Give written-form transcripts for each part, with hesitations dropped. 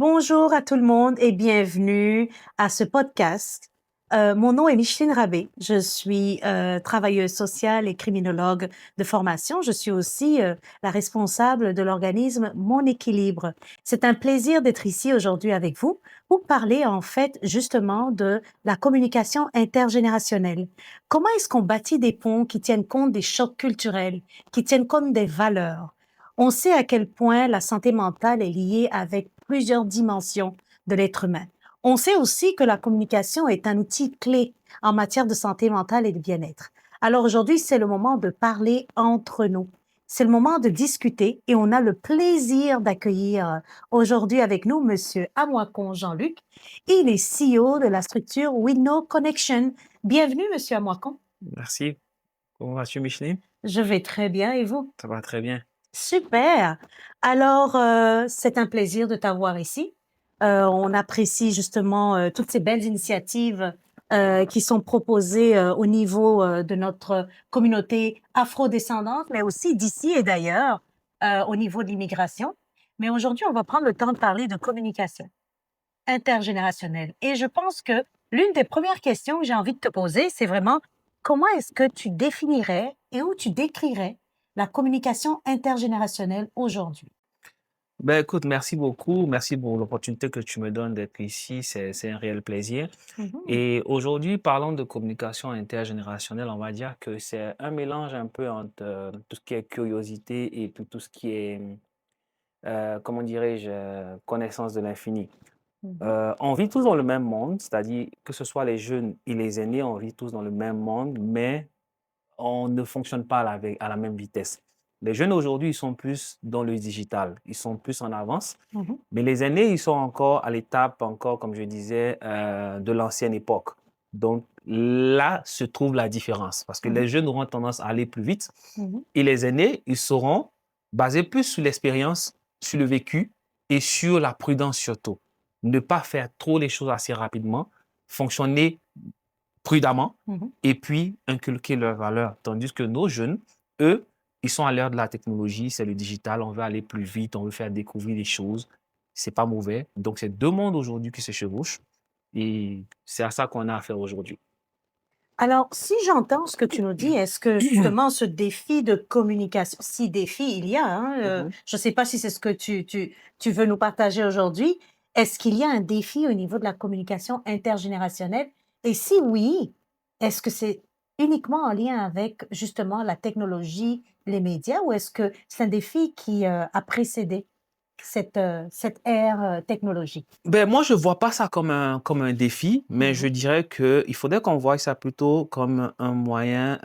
Bonjour à tout le monde et bienvenue à ce podcast. Mon nom est Micheline Rabé. Je suis travailleuse sociale et criminologue de formation. Je suis aussi la responsable de l'organisme Mon Équilibre. C'est un plaisir d'être ici aujourd'hui avec vous pour parler en fait justement de la communication intergénérationnelle. Comment est-ce qu'on bâtit des ponts qui tiennent compte des chocs culturels, qui tiennent compte des valeurs? On sait à quel point la santé mentale est liée avec plusieurs dimensions de l'être humain. On sait aussi que la communication est un outil clé en matière de santé mentale et de bien-être. Alors aujourd'hui, c'est le moment de parler entre nous. C'est le moment de discuter et on a le plaisir d'accueillir aujourd'hui avec nous Monsieur Amoakon Jean-Luc. Il est CEO de la structure Winnow Connection. Bienvenue, Monsieur Amoakon. Merci. Comment vas-tu, Micheline? Je vais très bien et vous? Ça va très bien. Super. Alors, c'est un plaisir de t'avoir ici. On apprécie justement toutes ces belles initiatives qui sont proposées au niveau de notre communauté afro-descendante, mais aussi d'ici et d'ailleurs au niveau de l'immigration. Mais aujourd'hui, on va prendre le temps de parler de communication intergénérationnelle. Et je pense que l'une des premières questions que j'ai envie de te poser, c'est vraiment comment est-ce que tu définirais et où tu décrirais la communication intergénérationnelle aujourd'hui? Ben, écoute, merci beaucoup. Merci pour l'opportunité que tu me donnes d'être ici. C'est un réel plaisir. Mhm. Et aujourd'hui, parlons de communication intergénérationnelle. On va dire que c'est un mélange un peu entre tout ce qui est curiosité et puis tout ce qui est, comment dirais-je, connaissance de l'infini. Mhm. On vit tous dans le même monde, c'est-à-dire que ce soit les jeunes et les aînés, on vit tous dans le même monde, mais on ne fonctionne pas à la même vitesse. Les jeunes aujourd'hui, ils sont plus dans le digital, ils sont plus en avance, Mhm. mais les aînés, ils sont encore à l'étape, encore, comme je disais, de l'ancienne époque. Donc là se trouve la différence, parce que Mhm. les jeunes auront tendance à aller plus vite Mhm. et les aînés, ils seront basés plus sur l'expérience, sur le vécu et sur la prudence surtout. Ne pas faire trop les choses assez rapidement, fonctionner prudemment Mhm. et puis inculquer leurs valeurs. Tandis que nos jeunes, eux, ils sont à l'ère de la technologie, c'est le digital, on veut aller plus vite, on veut faire découvrir des choses. C'est pas mauvais. Donc, c'est deux mondes aujourd'hui qui se chevauchent et c'est à ça qu'on a affaire aujourd'hui. Alors, si j'entends ce que tu nous dis, est-ce que justement ce défi de communication, si défi il y a, hein, Mhm. je ne sais pas si c'est ce que tu veux nous partager aujourd'hui, est-ce qu'il y a un défi au niveau de la communication intergénérationnelle? Et si oui, est-ce que c'est uniquement en lien avec justement la technologie, les médias, ou est-ce que c'est un défi qui a précédé cette ère technologique? Ben, moi, je ne vois pas ça comme un défi, mais je Mhm. dirais qu'il faudrait qu'on voie ça plutôt comme un moyen,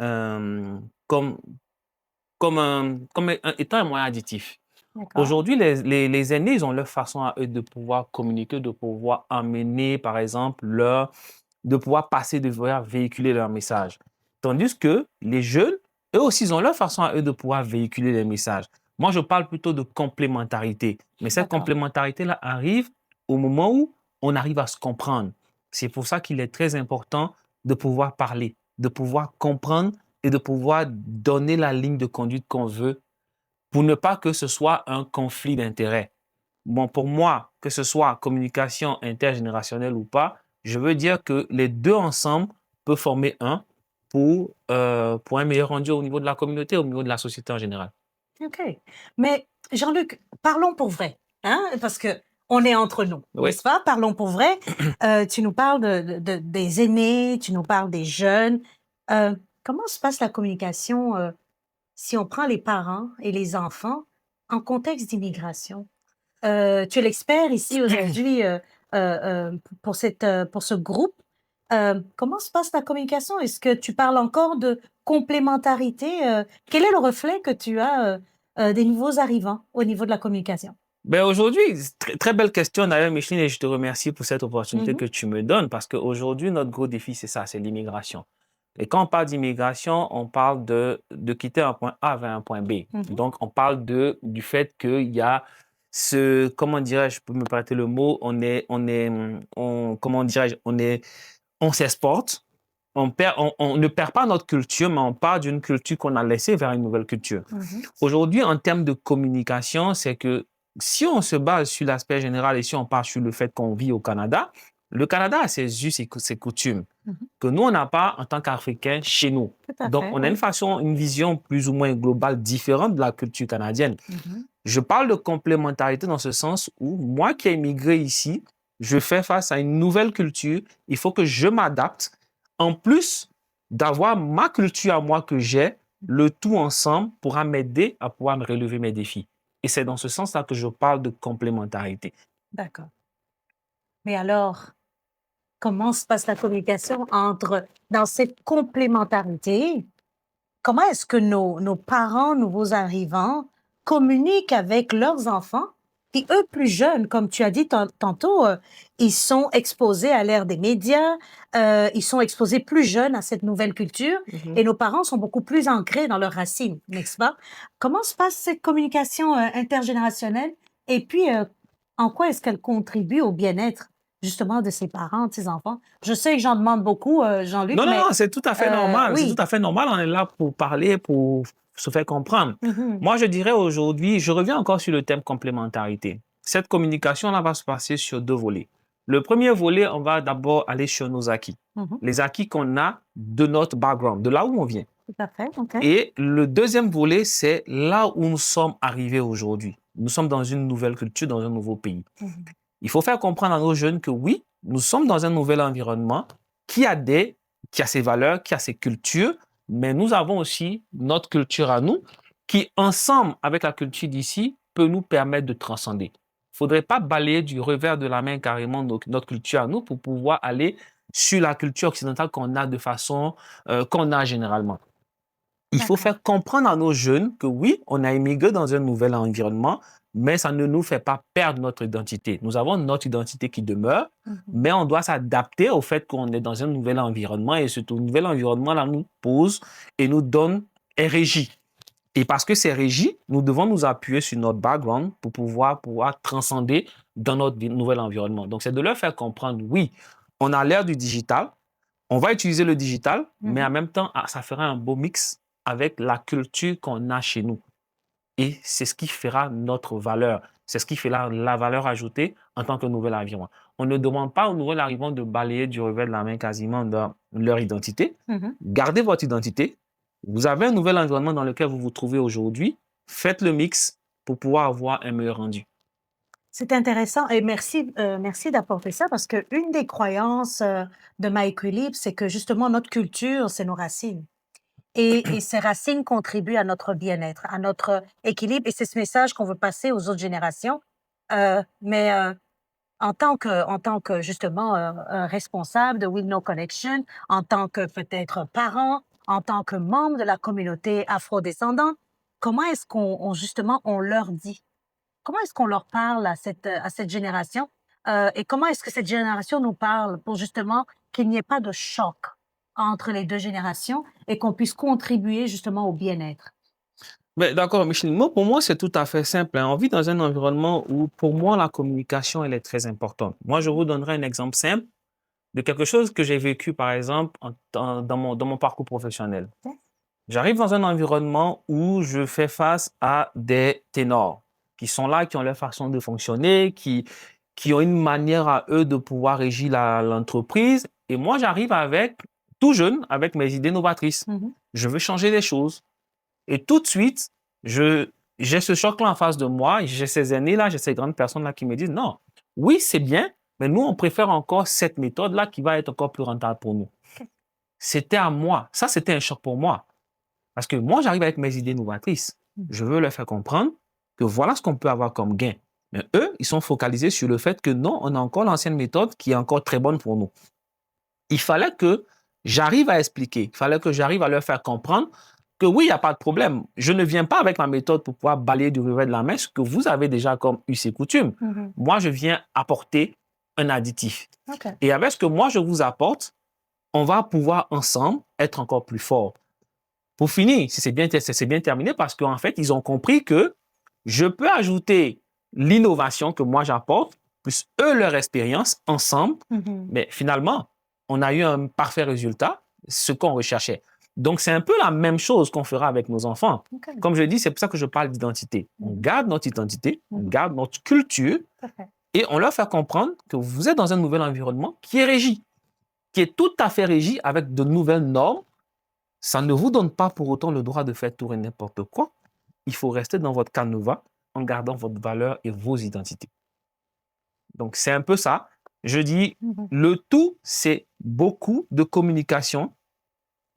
étant un moyen additif. D'accord. Aujourd'hui, les aînés, ils ont leur façon à eux de pouvoir communiquer, de pouvoir amener, par exemple, de pouvoir passer, de pouvoir véhiculer leur message. Tandis que les jeunes, eux aussi, ils ont leur façon à eux de pouvoir véhiculer les messages. Moi, je parle plutôt de complémentarité. Mais cette D'accord. complémentarité-là arrive au moment où on arrive à se comprendre. C'est pour ça qu'il est très important de pouvoir parler, de pouvoir comprendre et de pouvoir donner la ligne de conduite qu'on veut pour ne pas que ce soit un conflit d'intérêts. Bon, pour moi, que ce soit communication intergénérationnelle ou pas, je veux dire que les deux ensemble peuvent former un pour un meilleur rendu au niveau de la communauté, au niveau de la société en général. OK. Mais Jean-Luc, parlons pour vrai, hein, parce que on est entre nous, Oui. n'est-ce pas? Parlons pour vrai. Tu nous parles des aînés, tu nous parles des jeunes. Comment se passe la communication, si on prend les parents et les enfants en contexte d'immigration? Tu es l'expert ici aujourd'hui, pour ce groupe. Comment se passe ta communication? Est-ce que tu parles encore de complémentarité? Quel est le reflet que tu as, des nouveaux arrivants au niveau de la communication? Ben aujourd'hui, très, très belle question d'ailleurs, Micheline, et je te remercie pour cette opportunité Mmh. que tu me donnes parce qu'aujourd'hui, notre gros défi, c'est ça, c'est l'immigration. Et quand on parle d'immigration, on parle de quitter un point A vers un point B. Mmh. Donc, on parle du fait qu'il y a comment dirais-je, je peux me prêter le mot, comment dirais-je, on s'exporte, on ne perd pas notre culture, mais on part d'une culture qu'on a laissée vers une nouvelle culture. Mmh. Aujourd'hui, en termes de communication, c'est que si on se base sur l'aspect général et si on part sur le fait qu'on vit au Canada, le Canada a ses us et ses coutumes que nous, on n'a pas en tant qu'Africains chez nous. Tout à Donc, fait, on a oui. une vision plus ou moins globale différente de la culture canadienne. Je parle de complémentarité dans ce sens où moi qui ai immigré ici, je fais face à une nouvelle culture. Il faut que je m'adapte. En plus d'avoir ma culture à moi que j'ai, le tout ensemble pourra m'aider à pouvoir me relever mes défis. Et c'est dans ce sens-là que je parle de complémentarité. D'accord. Mais alors, comment se passe la communication dans cette complémentarité? Comment est-ce que nos parents, nouveaux arrivants, communiquent avec leurs enfants qui, eux, plus jeunes, comme tu as dit tantôt, ils sont exposés à l'ère des médias, ils sont exposés plus jeunes à cette nouvelle culture et nos parents sont beaucoup plus ancrés dans leurs racines, n'est-ce pas? Comment se passe cette communication intergénérationnelle et puis en quoi est-ce qu'elle contribue au bien-être justement de ses parents, de ses enfants? Je sais que j'en demande beaucoup, Jean-Luc, Non, non, mais non, c'est tout à fait normal. C'est tout oui. à fait normal. On est là pour parler, pour se faire comprendre. Moi, je dirais aujourd'hui, je reviens encore sur le thème complémentarité. Cette communication-là va se passer sur deux volets. Le premier volet, on va d'abord aller sur nos acquis. Les acquis qu'on a de notre background, de là où on vient. Tout à fait, OK. Et le deuxième volet, c'est là où nous sommes arrivés aujourd'hui. Nous sommes dans une nouvelle culture, dans un nouveau pays. Il faut faire comprendre à nos jeunes que oui, nous sommes dans un nouvel environnement qui a ses valeurs, qui a ses cultures, mais nous avons aussi notre culture à nous qui, ensemble avec la culture d'ici, peut nous permettre de transcender. Il ne faudrait pas balayer du revers de la main carrément notre culture à nous pour pouvoir aller sur la culture occidentale qu'on a de façon qu'on a généralement. Il faut D'accord. faire comprendre à nos jeunes que oui, on a immigré dans un nouvel environnement, mais ça ne nous fait pas perdre notre identité. Nous avons notre identité qui demeure, mais on doit s'adapter au fait qu'on est dans un nouvel environnement et ce nouvel environnement-là nous pose et nous donne, est régi. Et parce que c'est régi, nous devons nous appuyer sur notre background pour pouvoir transcender dans notre nouvel environnement. Donc, c'est de leur faire comprendre, oui, on a l'ère du digital, on va utiliser le digital, mais en même temps, ça fera un beau mix avec la culture qu'on a chez nous. Et c'est ce qui fera notre valeur. C'est ce qui fait la valeur ajoutée en tant que nouvel arrivant. On ne demande pas aux nouveaux arrivants de balayer du revers de la main quasiment dans leur identité. Gardez votre identité. Vous avez un nouvel environnement dans lequel vous vous trouvez aujourd'hui. Faites le mix pour pouvoir avoir un meilleur rendu. C'est intéressant et merci d'apporter ça parce qu'une des croyances de MyEquilibre, c'est que justement notre culture, c'est nos racines. Et ces racines contribuent à notre bien-être, à notre équilibre. Et c'est ce message qu'on veut passer aux autres générations. Mais en tant que justement responsable de We Know Connection, en tant que peut-être parent, en tant que membre de la communauté afrodescendante, comment est-ce justement on leur dit? Comment est-ce qu'on leur parle à cette génération? Et comment est-ce que cette génération nous parle pour justement qu'il n'y ait pas de choc entre les deux générations et qu'on puisse contribuer justement au bien-être? Mais d'accord, Micheline, pour moi, c'est tout à fait simple, hein. On vit dans un environnement où, pour moi, la communication, elle est très importante. Moi, je vous donnerai un exemple simple de quelque chose que j'ai vécu, par exemple, dans mon parcours professionnel. Ok. J'arrive dans un environnement où je fais face à des ténors qui sont là, qui ont leur façon de fonctionner, qui ont une manière à eux de pouvoir régir l'entreprise. Et moi, j'arrive tout jeune, avec mes idées novatrices. Je veux changer les choses. Et tout de suite, j'ai ce choc-là en face de moi. J'ai ces aînés-là, j'ai ces grandes personnes-là qui me disent, non, oui, c'est bien, mais nous, on préfère encore cette méthode-là qui va être encore plus rentable pour nous. C'était à moi. Ça, c'était un choc pour moi. Parce que moi, j'arrive avec mes idées novatrices. Je veux leur faire comprendre que voilà ce qu'on peut avoir comme gain. Mais eux, ils sont focalisés sur le fait que non, on a encore l'ancienne méthode qui est encore très bonne pour nous. Il fallait que j'arrive à expliquer, il fallait que j'arrive à leur faire comprendre que oui, il n'y a pas de problème. Je ne viens pas avec ma méthode pour pouvoir balayer du revers de la main ce que vous avez déjà comme us et coutumes. Moi, je viens apporter un additif. Okay. Et avec ce que moi, je vous apporte, on va pouvoir ensemble être encore plus forts. Pour finir, c'est bien terminé parce qu'en fait, ils ont compris que je peux ajouter l'innovation que moi j'apporte, plus eux, leur expérience, ensemble. Mais finalement, on a eu un parfait résultat, ce qu'on recherchait. Donc, c'est un peu la même chose qu'on fera avec nos enfants. OK. Comme je dis, c'est pour ça que je parle d'identité. On garde notre identité, on Mhm. garde notre culture Tout à fait. et on leur fait comprendre que vous êtes dans un nouvel environnement qui est régi, qui est tout à fait régi avec de nouvelles normes. Ça ne vous donne pas pour autant le droit de faire tout et n'importe quoi. Il faut rester dans votre canevas en gardant votre valeur et vos identités. Donc, c'est un peu ça. Je dis, Mhm. le tout, c'est beaucoup de communication.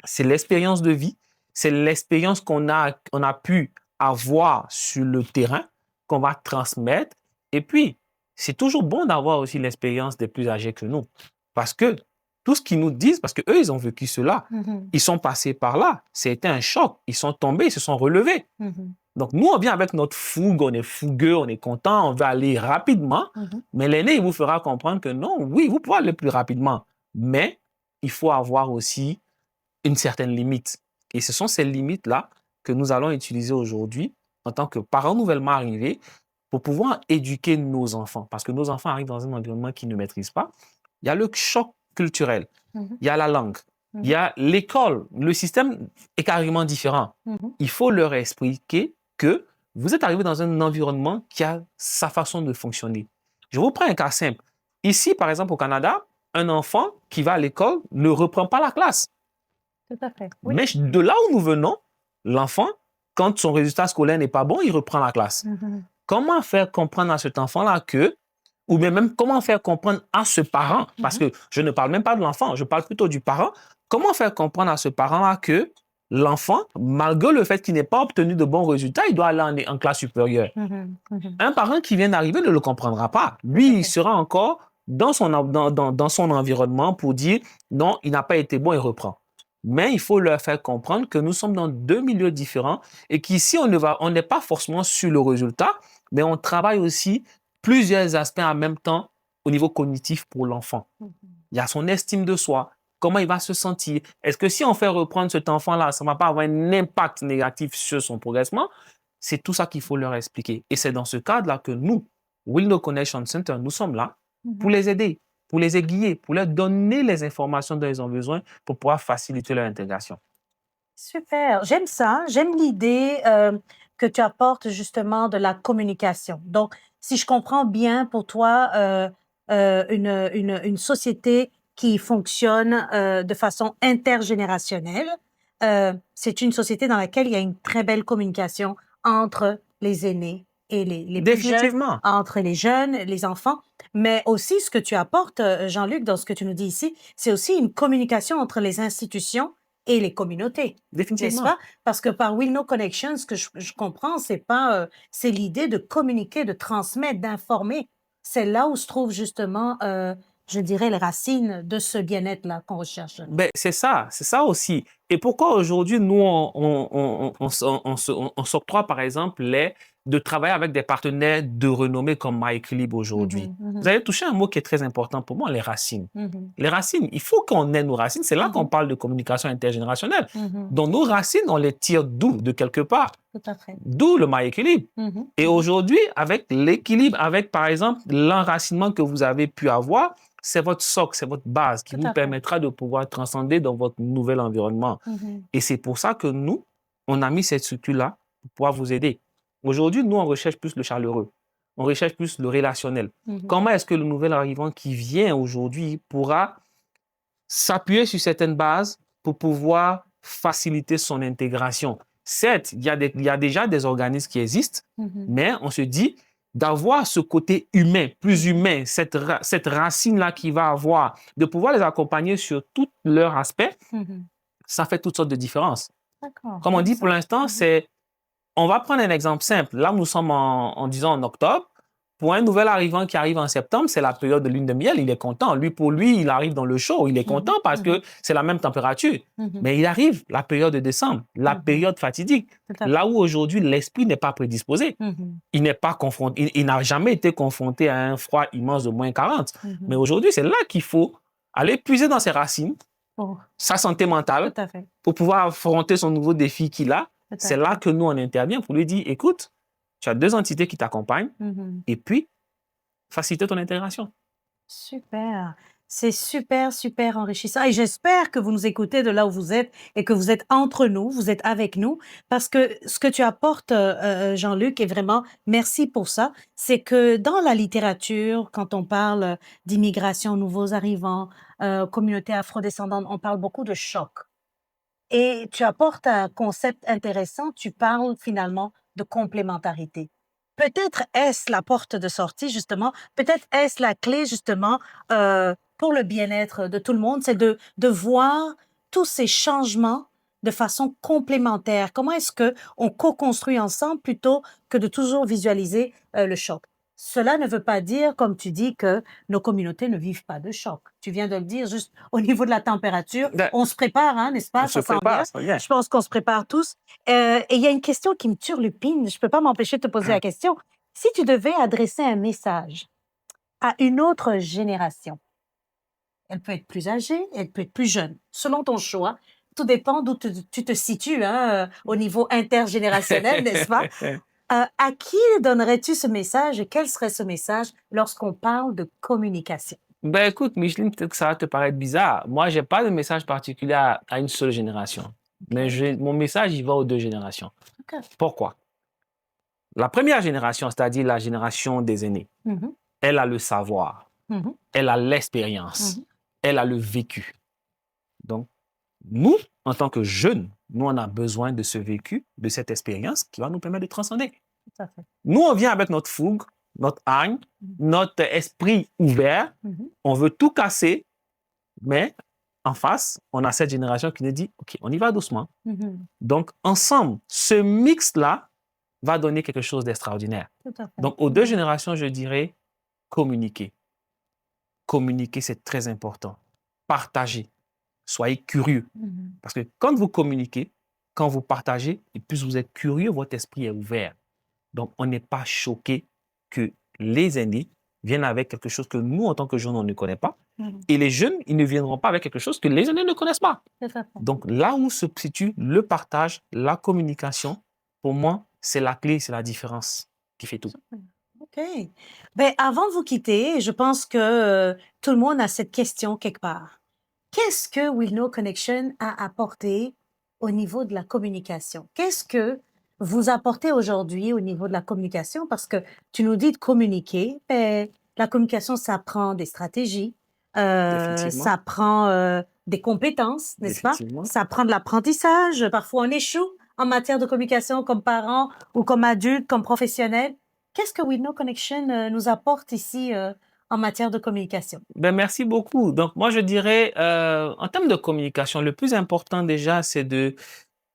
C'est l'expérience de vie. C'est l'expérience qu'on a pu avoir sur le terrain qu'on va transmettre. Et puis, c'est toujours bon d'avoir aussi l'expérience des plus âgés que nous. Parce que tout ce qu'ils nous disent, parce qu'eux, ils ont vécu cela. Mhm. Ils sont passés par là. C'était un choc. Ils sont tombés, ils se sont relevés. Mhm. Donc, nous, on vient avec notre fougue, on est fougueux, on est content, on veut aller rapidement. Mhm. Mais l'aîné, il vous fera comprendre que non, oui, vous pouvez aller plus rapidement. Mais il faut avoir aussi une certaine limite. Et ce sont ces limites-là que nous allons utiliser aujourd'hui en tant que parents nouvellement arrivés pour pouvoir éduquer nos enfants. Parce que nos enfants arrivent dans un environnement qu'ils ne maîtrisent pas. Il y a le choc culturel, Mhm. il y a la langue, il y a l'école. Le système est carrément différent. Mhm. Il faut leur expliquer que vous êtes arrivé dans un environnement qui a sa façon de fonctionner. Je vous prends un cas simple. Ici, par exemple, au Canada, un enfant qui va à l'école ne reprend pas la classe. Tout à fait. Oui. Mais de là où nous venons, l'enfant, quand son résultat scolaire n'est pas bon, il reprend la classe. Mhm. Comment faire comprendre à cet enfant-là que, ou bien même comment faire comprendre à ce parent, parce que je ne parle même pas de l'enfant, je parle plutôt du parent, comment faire comprendre à ce parent-là que l'enfant, malgré le fait qu'il n'ait pas obtenu de bons résultats, il doit aller en classe supérieure. Mhm. Mhm. Un parent qui vient d'arriver ne le comprendra pas. Lui, il sera encore dans son environnement pour dire non, il n'a pas été bon, il reprend. Mais il faut leur faire comprendre que nous sommes dans deux milieux différents et qu'ici, on n'est pas forcément sur le résultat, mais on travaille aussi plusieurs aspects en même temps au niveau cognitif pour l'enfant. Il y a son estime de soi, comment il va se sentir. Est-ce que si on fait reprendre cet enfant-là, ça ne va pas avoir un impact négatif sur son progressement? C'est tout ça qu'il faut leur expliquer. Et c'est dans ce cadre-là que nous, Wilno Connection Center, nous sommes là pour les aider, pour les aiguiller, pour leur donner les informations dont ils ont besoin pour pouvoir faciliter leur intégration. Super, j'aime ça, j'aime l'idée que tu apportes justement de la communication. Donc, si je comprends bien pour toi, une société qui fonctionne de façon intergénérationnelle, c'est une société dans laquelle il y a une très belle communication entre les aînés et les plus jeunes, Définitivement. entre les jeunes, les enfants. Mais aussi, ce que tu apportes, Jean-Luc, dans ce que tu nous dis ici, c'est aussi une communication entre les institutions et les communautés, n'est-ce Définitivement. pas? Parce que par Will No Connection, ce que je comprends, c'est pas, c'est l'idée de communiquer, de transmettre, d'informer. C'est là où se trouvent justement, je dirais, les racines de ce bien-être-là qu'on recherche. Ben, c'est ça aussi. Et pourquoi aujourd'hui, nous, on s'octroie, par exemple, de travailler avec des partenaires de renommée comme MyEquilibre aujourd'hui. Vous avez touché un mot qui est très important pour moi, les racines. Les racines, il faut qu'on ait nos racines. C'est là qu'on parle de communication intergénérationnelle. Donc, nos racines, on les tire d'où? De quelque part. Tout à fait. D'où le MyEquilibre. Et aujourd'hui, avec l'équilibre, avec, par exemple, l'enracinement que vous avez pu avoir, c'est votre socle, c'est votre base qui Tout vous à fait. permettra de pouvoir transcender dans votre nouvel environnement. Et c'est pour ça que nous, on a mis cette structure-là pour pouvoir vous aider. Aujourd'hui, nous, on recherche plus le chaleureux. On recherche plus le relationnel. Comment est-ce que le nouvel arrivant qui vient aujourd'hui pourra s'appuyer sur certaines bases pour pouvoir faciliter son intégration? Certes, il y a déjà des organismes qui existent, mais on se dit d'avoir ce côté humain, cette racine-là qu'il va avoir, de pouvoir les accompagner sur tous leurs aspects, ça fait toutes sortes de différences. D'accord. Comme on dit J'aime pour ça. l'instant, on va prendre un exemple simple. Là, nous sommes disons en octobre. Pour un nouvel arrivant qui arrive en septembre, c'est la période de lune de miel, il est content. Pour lui, il arrive dans le chaud, il est content parce que c'est la même température. Mais il arrive la période de décembre, la période fatidique, Tout à fait. là où aujourd'hui l'esprit n'est pas prédisposé. Il n'est pas confronté, il n'a jamais été confronté à un froid immense de moins 40. Mais aujourd'hui, c'est là qu'il faut aller puiser dans ses racines, Oh, sa santé mentale, tout à fait. pour pouvoir affronter son nouveau défi qu'il a. Tout à C'est fait. là que nous, on intervient pour lui dire, écoute, tu as deux entités qui t'accompagnent, et puis faciliter ton intégration. Super. C'est super, super enrichissant et j'espère que vous nous écoutez de là où vous êtes et que vous êtes entre nous, vous êtes avec nous parce que ce que tu apportes, Jean-Luc et vraiment merci pour ça, c'est que dans la littérature, quand on parle d'immigration, nouveaux arrivants, communauté afrodescendante, on parle beaucoup de choc et tu apportes un concept intéressant, tu parles finalement de complémentarité. Peut-être est-ce la porte de sortie justement, peut-être est-ce la clé justement, pour le bien-être de tout le monde, c'est de voir tous ces changements de façon complémentaire. Comment est-ce qu'on co-construit ensemble plutôt que de toujours visualiser, le choc? Cela ne veut pas dire, comme tu dis, que nos communautés ne vivent pas de choc. Tu viens de le dire, juste au niveau de la température, Ben, on se prépare, hein, n'est-ce on pas? se Ça s'en vient. prépare, ça vient. Je pense qu'on se prépare tous. Et il y a une question qui me turlupine, je peux pas m'empêcher de te poser la question. Si tu devais adresser un message à une autre génération, elle peut être plus âgée, elle peut être plus jeune, selon ton choix. Tout dépend d'où tu te situes, hein, au niveau intergénérationnel, n'est-ce pas? À qui donnerais-tu ce message et quel serait ce message lorsqu'on parle de communication? Ben écoute, Micheline, peut-être que ça va te paraître bizarre. Moi, j'ai pas de message particulier à une seule génération. Mais mon message, il va aux deux générations. OK. Pourquoi? La première génération, c'est-à-dire la génération des aînés, Mhm, elle a le savoir, mhm, elle a l'expérience, mhm. elle a le vécu. Donc, nous, en tant que jeunes, nous, on a besoin de ce vécu, de cette expérience qui va nous permettre de transcender. Tout à fait. Nous, on vient avec notre fougue, notre hargne, notre esprit ouvert. Mhm, On veut tout casser, mais en face, on a cette génération qui nous dit, OK, on y va doucement. mhm. Donc, ensemble, ce mix-là va donner quelque chose d'extraordinaire. Tout à fait. Donc, aux deux générations, je dirais communiquer. Communiquer, c'est très important. Partagez. Soyez curieux. Mhm. Parce que quand vous communiquez, quand vous partagez, et plus vous êtes curieux, votre esprit est ouvert. Donc, on n'est pas choqué que les aînés viennent avec quelque chose que nous, en tant que jeunes, on ne connaît pas. Mhm. Et les jeunes, ils ne viendront pas avec quelque chose que les aînés ne connaissent pas. Tout à fait. Donc, là où se situe le partage, la communication, pour moi, c'est la clé, c'est la différence qui fait tout. OK. Ben, avant de vous quitter, je pense que tout le monde a cette question quelque part. Qu'est-ce que We Know Connection a apporté au niveau de la communication? Qu'est-ce que vous apportez aujourd'hui au niveau de la communication? Parce que tu nous dis de communiquer, ben, la communication, ça prend des stratégies, Définitivement. ça prend des compétences, n'est-ce pas? Définitivement. Ça prend de l'apprentissage. Parfois, on échoue en matière de communication comme parents ou comme adultes, comme professionnels. Qu'est-ce que We Know Connection nous apporte ici en matière de communication? Ben, merci beaucoup. Donc, moi, je dirais, en termes de communication, le plus important déjà, c'est de,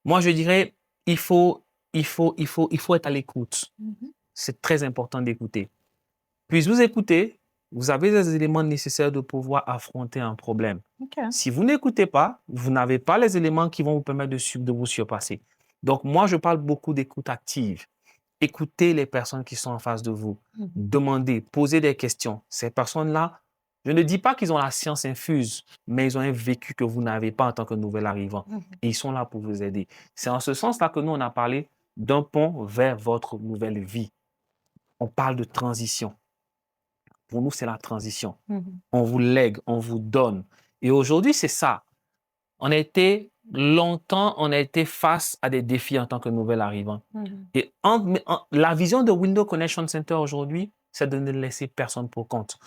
moi, je dirais, il faut être à l'écoute. Mhm. C'est très important d'écouter. Puis vous écoutez, vous avez les éléments nécessaires de pouvoir affronter un problème. OK. Si vous n'écoutez pas, vous n'avez pas les éléments qui vont vous permettre de vous surpasser. Donc, moi, je parle beaucoup d'écoute active. Écoutez les personnes qui sont en face de vous. Mhm. Demandez, posez des questions. Ces personnes-là, je ne dis pas qu'ils ont la science infuse, mais ils ont un vécu que vous n'avez pas en tant que nouvel arrivant. Mhm. Et ils sont là pour vous aider. C'est en ce sens-là que nous, on a parlé d'un pont vers votre nouvelle vie. On parle de transition. Pour nous, c'est la transition. Mhm. On vous lègue, on vous donne. Et aujourd'hui, c'est ça. On a été face à des défis en tant que nouvel arrivant. Mhm. Et la vision de Window Connection Center aujourd'hui, c'est de ne laisser personne pour compte.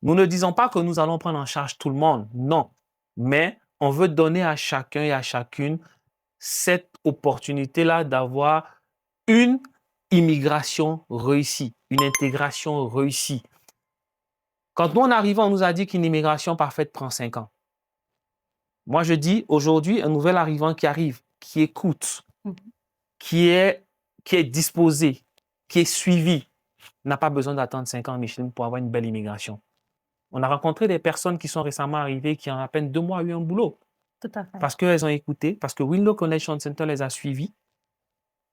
Nous ne disons pas que nous allons prendre en charge tout le monde, non. Mais on veut donner à chacun et à chacune cette opportunité-là d'avoir une immigration réussie, une intégration réussie. Quand nous, on arrive, on nous a dit qu'une immigration parfaite prend 5 ans. Moi, je dis aujourd'hui, un nouvel arrivant qui arrive, qui écoute, Mhm. qui est disposé, qui est suivi, n'a pas besoin d'attendre 5 ans, Micheline, pour avoir une belle immigration. On a rencontré des personnes qui sont récemment arrivées, qui en à peine 2 mois ont eu un boulot. Tout à fait. Parce qu'elles ont écouté, parce que Window Connection Center les a suivis.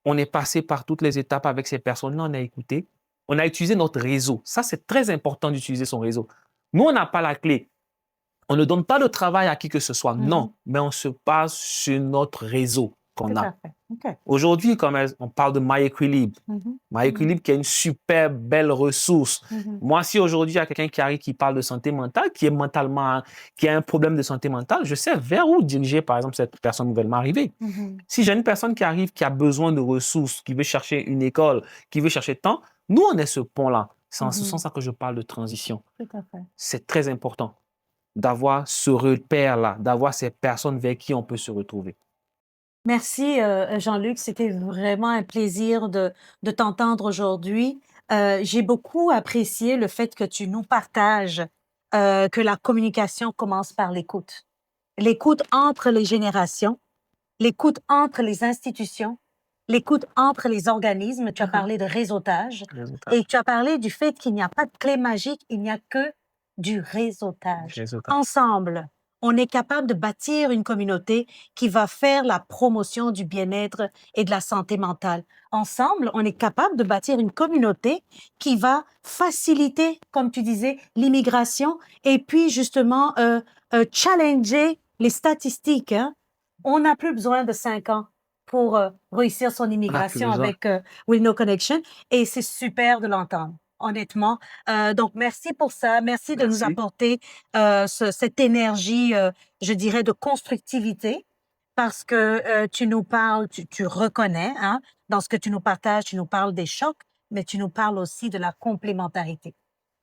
On est passé par toutes les étapes avec ces personnes-là, on a écouté. On a utilisé notre réseau. Ça, c'est très important d'utiliser son réseau. Nous, on n'a pas la clé. On ne donne pas de travail à qui que ce soit, non, mais on se base sur notre réseau. qu'on Tout a. à fait. OK. Aujourd'hui, comme on parle de MyEquilibre, Mhm. MyEquilibre qui est une super belle ressource. Mhm. Moi, si aujourd'hui, il y a quelqu'un qui arrive qui parle de santé mentale, qui est mentalement, qui a un problème de santé mentale, je sais vers où diriger, par exemple, cette personne nouvellement arrivée. Mhm. Si j'ai une personne qui arrive, qui a besoin de ressources, qui veut chercher une école, qui veut chercher temps, nous, on est ce pont-là. C'est en ce Mhm. sens que je parle de transition. Tout à fait. C'est très important d'avoir ce repère-là, d'avoir ces personnes vers qui on peut se retrouver. Merci, Jean-Luc. C'était vraiment un plaisir de t'entendre aujourd'hui. J'ai beaucoup apprécié le fait que tu nous partages que la communication commence par l'écoute. L'écoute entre les générations, l'écoute entre les institutions, l'écoute entre les organismes. Tu as parlé de réseautage et tu as parlé du fait qu'il n'y a pas de clé magique, il n'y a que du réseautage. Ensemble, on est capable de bâtir une communauté qui va faire la promotion du bien-être et de la santé mentale. Ensemble, on est capable de bâtir une communauté qui va faciliter, comme tu disais, l'immigration et puis justement challenger les statistiques, hein. On n'a plus besoin de 5 ans pour réussir son On n'a plus immigration besoin. avec Will No Connection et c'est super de l'entendre, honnêtement. Donc, merci pour ça. Merci de nous Merci. apporter cette énergie, je dirais, de constructivité parce que tu nous parles, tu reconnais, hein, dans ce que tu nous partages, tu nous parles des chocs, mais tu nous parles aussi de la complémentarité.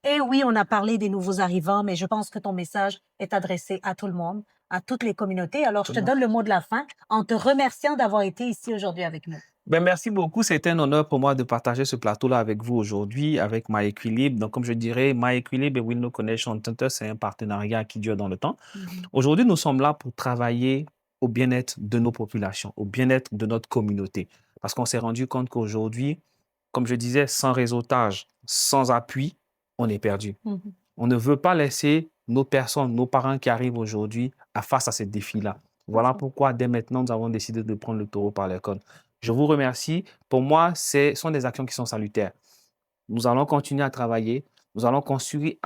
Et oui, on a parlé des nouveaux arrivants, mais je pense que ton message est adressé à tout le monde, à toutes les communautés. Alors, je te donne le mot de la fin en te remerciant d'avoir été ici aujourd'hui avec nous. Ben, merci beaucoup. C'était un honneur pour moi de partager ce plateau-là avec vous aujourd'hui, avec MyEquilibre. Donc, comme je dirais, MyEquilibre et Will No Connection Center, c'est un partenariat qui dure dans le temps. Aujourd'hui, nous sommes là pour travailler au bien-être de nos populations, au bien-être de notre communauté. Parce qu'on s'est rendu compte qu'aujourd'hui, comme je disais, sans réseautage, sans appui, on est perdu. Mhm. On ne veut pas laisser nos personnes, nos parents qui arrivent aujourd'hui face à ces défis-là. Voilà pourquoi, dès maintenant, nous avons décidé de prendre le taureau par les cornes. Je vous remercie. Pour moi, ce sont des actions qui sont salutaires. Nous allons continuer à travailler. Nous allons continuer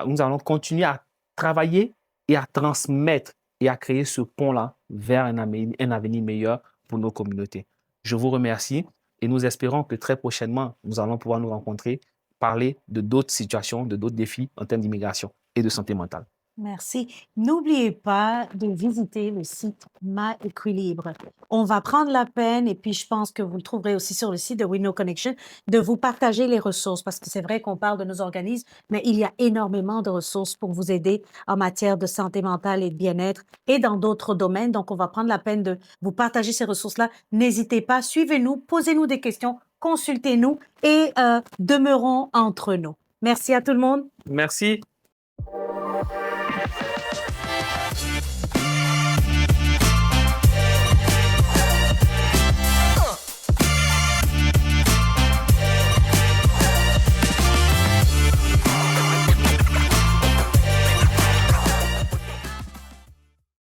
à travailler et à transmettre et à créer ce pont-là vers un avenir meilleur pour nos communautés. Je vous remercie et nous espérons que très prochainement, nous allons pouvoir nous rencontrer, parler de d'autres situations, de d'autres défis en termes d'immigration et de santé mentale. Merci. N'oubliez pas de visiter le site MyEquilibre. On va prendre la peine, et puis je pense que vous le trouverez aussi sur le site de We Know Connection, de vous partager les ressources, parce que c'est vrai qu'on parle de nos organismes, mais il y a énormément de ressources pour vous aider en matière de santé mentale et de bien-être et dans d'autres domaines. Donc, on va prendre la peine de vous partager ces ressources-là. N'hésitez pas, suivez-nous, posez-nous des questions, consultez-nous et demeurons entre nous. Merci à tout le monde. Merci.